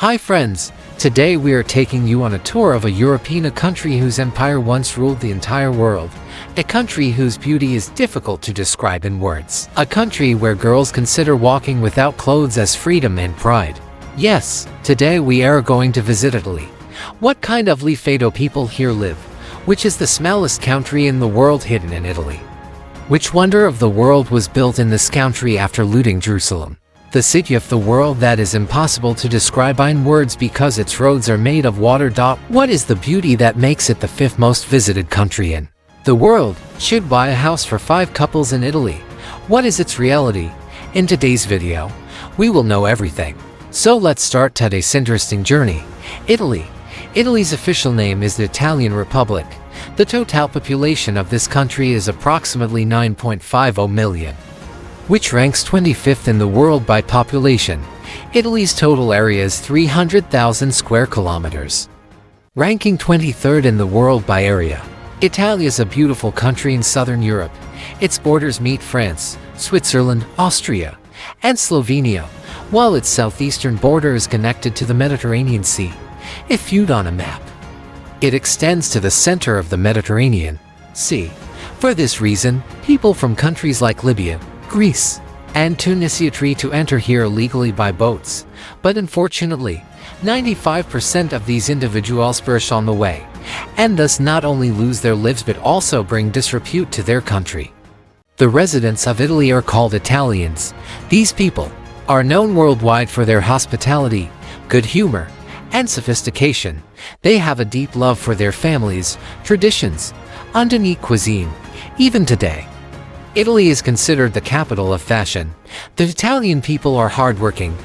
Hi friends, today we are taking you on a tour of a European country whose empire once ruled the entire world. A country whose beauty is difficult to describe in words. A country where girls consider walking without clothes as freedom and pride. Yes, today we are going to visit Italy. What kind of Fado people here live? Which is the smallest country in the world hidden in Italy? Which wonder of the world was built in this country after looting Jerusalem? The city of the world that is impossible to describe in words because its roads are made of water. What is the beauty that makes it the fifth most visited country in the world? Should buy a house for 5 couples in Italy. What is its reality? In today's video, we will know everything. So let's start today's interesting journey. Italy. Italy's official name is the Italian Republic. The total population of this country is approximately 9.50 million. Which ranks 25th in the world by population. Italy's total area is 300,000 square kilometers. Ranking 23rd in the world by area. Italy is a beautiful country in southern Europe. Its borders meet France, Switzerland, Austria, and Slovenia, while its southeastern border is connected to the Mediterranean Sea. If viewed on a map, it extends to the center of the Mediterranean Sea. For this reason, people from countries like Libya, Greece, and Tunisia try to enter here illegally by boats, but unfortunately, 95% of these individuals perish on the way, and thus not only lose their lives but also bring disrepute to their country. The residents of Italy are called Italians. These people are known worldwide for their hospitality, good humor, and sophistication. They have a deep love for their families, traditions, and unique cuisine. Even today, Italy is considered the capital of fashion. The Italian people are hardworking,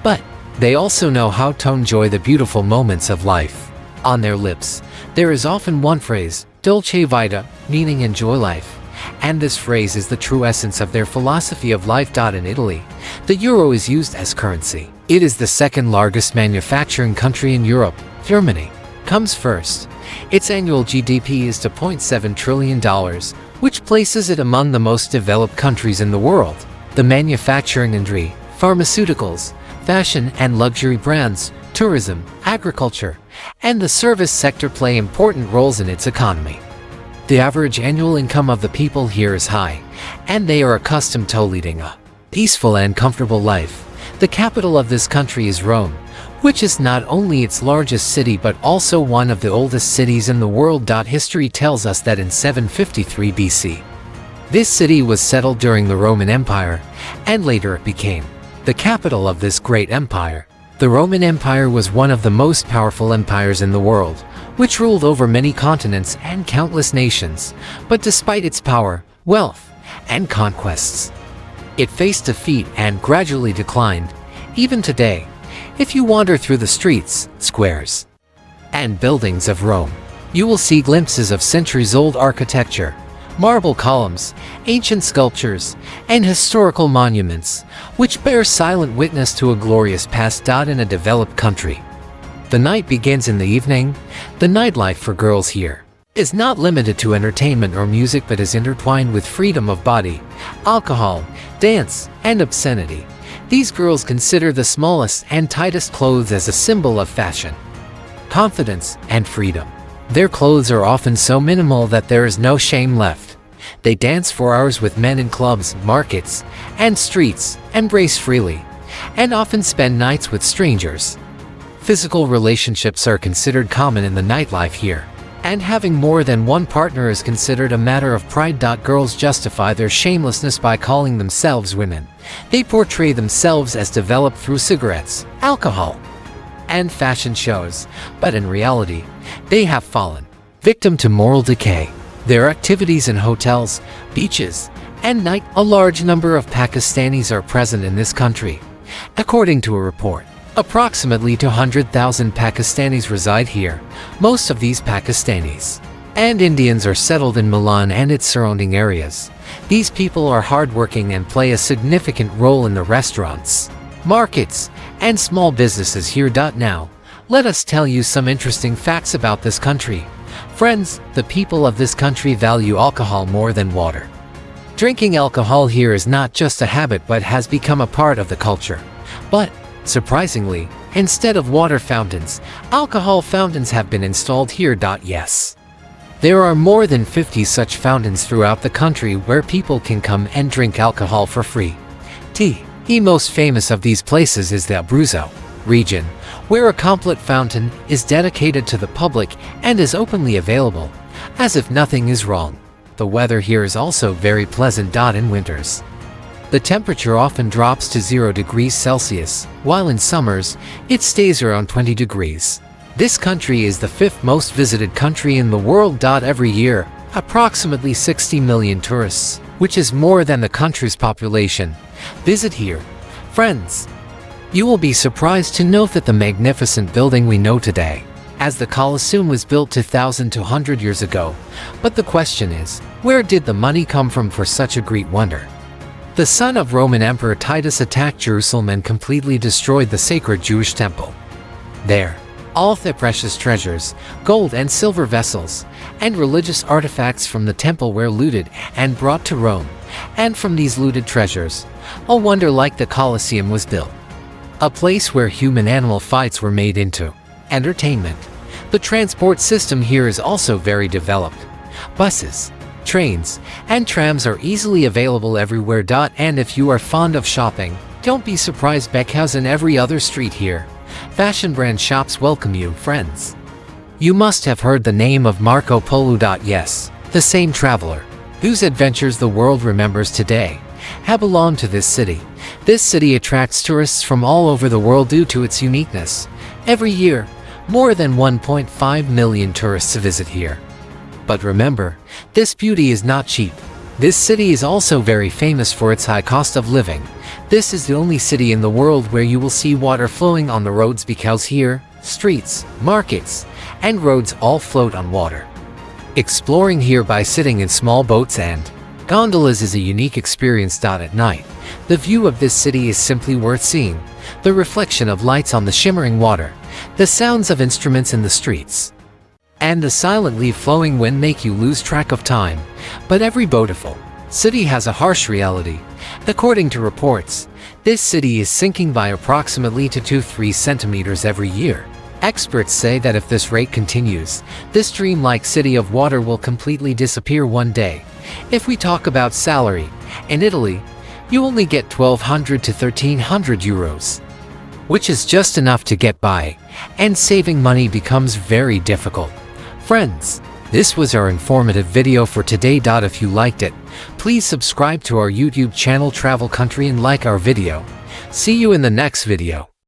but they also know how to enjoy the beautiful moments of life. On their lips, there is often one phrase, dolce vita, meaning enjoy life. And this phrase is the true essence of their philosophy of life. In Italy, the euro is used as currency. It is the second largest manufacturing country in Europe. Germany comes first. Its annual GDP is $2.7 trillion, which places it among the most developed countries in the world. The manufacturing industry, pharmaceuticals, fashion and luxury brands, tourism, agriculture, and the service sector play important roles in its economy. The average annual income of the people here is high, and they are accustomed to leading a peaceful and comfortable life. The capital of this country is Rome, which is not only its largest city but also one of the oldest cities in the world. History tells us that in 753 BC, this city was settled during the Roman Empire, and later it became the capital of this great empire. The Roman Empire was one of the most powerful empires in the world, which ruled over many continents and countless nations. But despite its power, wealth, and conquests, it faced defeat and gradually declined. Even today, if you wander through the streets, squares, and buildings of Rome, you will see glimpses of centuries-old architecture, marble columns, ancient sculptures, and historical monuments, which bear silent witness to a glorious past. In a developed country, the night begins in the evening. The nightlife for girls here is not limited to entertainment or music but is intertwined with freedom of body, alcohol, dance, and obscenity. These girls consider the smallest and tightest clothes as a symbol of fashion, confidence, and freedom. Their clothes are often so minimal that there is no shame left. They dance for hours with men in clubs, markets, and streets, embrace freely, and often spend nights with strangers. Physical relationships are considered common in the nightlife here, and having more than one partner is considered a matter of pride. Girls justify their shamelessness by calling themselves women. They portray themselves as developed through cigarettes, alcohol, and fashion shows, but in reality, they have fallen victim to moral decay. Their activities in hotels, beaches, and night. A large number of Pakistanis are present in this country. According to a report, approximately 200,000 Pakistanis reside here. Most of these Pakistanis and Indians are settled in Milan and its surrounding areas. These people are hardworking and play a significant role in the restaurants, markets, and small businesses here. Now, let us tell you some interesting facts about this country. Friends, the people of this country value alcohol more than water. Drinking alcohol here is not just a habit but has become a part of the culture. But, surprisingly, Instead of water fountains, alcohol fountains have been installed here. Yes. There are more than 50 such fountains throughout the country where people can come and drink alcohol for free. The most famous of these places is the Abruzzo region, where a complete fountain is dedicated to the public and is openly available, as if nothing is wrong. The weather here is also very pleasant. In winters, the temperature often drops to 0 degrees Celsius, while in summers, it stays around 20 degrees. This country is the 5th most visited country in the world. Every year, approximately 60 million tourists, which is more than the country's population, visit here. Friends, you will be surprised to note that the magnificent building we know today as the Colosseum was built 2,200 years ago. But the question is, where did the money come from for such a great wonder? The son of Roman Emperor Titus attacked Jerusalem and completely destroyed the sacred Jewish temple. There, all the precious treasures, gold and silver vessels, and religious artifacts from the temple were looted and brought to Rome, and from these looted treasures, a wonder like the Colosseum was built. A place where human-animal fights were made into entertainment. The transport system here is also very developed. Buses, trains, and trams are easily available everywhere. And if you are fond of shopping, don't be surprised because in every other street here, fashion brand shops welcome you. Friends, you must have heard the name of Marco Polo. Yes, the same traveler whose adventures the world remembers today have belonged to this city. This city attracts tourists from all over the world due to its uniqueness. Every year, more than 1.5 million tourists visit here. But remember, this beauty is not cheap. This city is also very famous for its high cost of living. This is the only city in the world where you will see water flowing on the roads because here, streets, markets, and roads all float on water. Exploring here by sitting in small boats and gondolas is a unique experience. At night, the view of this city is simply worth seeing. The reflection of lights on the shimmering water, the sounds of instruments in the streets, and the silently flowing wind make you lose track of time. But every beautiful city has a harsh reality. According to reports, this city is sinking by approximately 2 to 3 centimeters every year. Experts say that if this rate continues, this dreamlike city of water will completely disappear one day. If we talk about salary, in Italy, you only get 1,200 to 1,300 euros, which is just enough to get by, and saving money becomes very difficult. Friends, this was our informative video for today. If you liked it, please subscribe to our YouTube channel Travel Country and like our video. See you in the next video.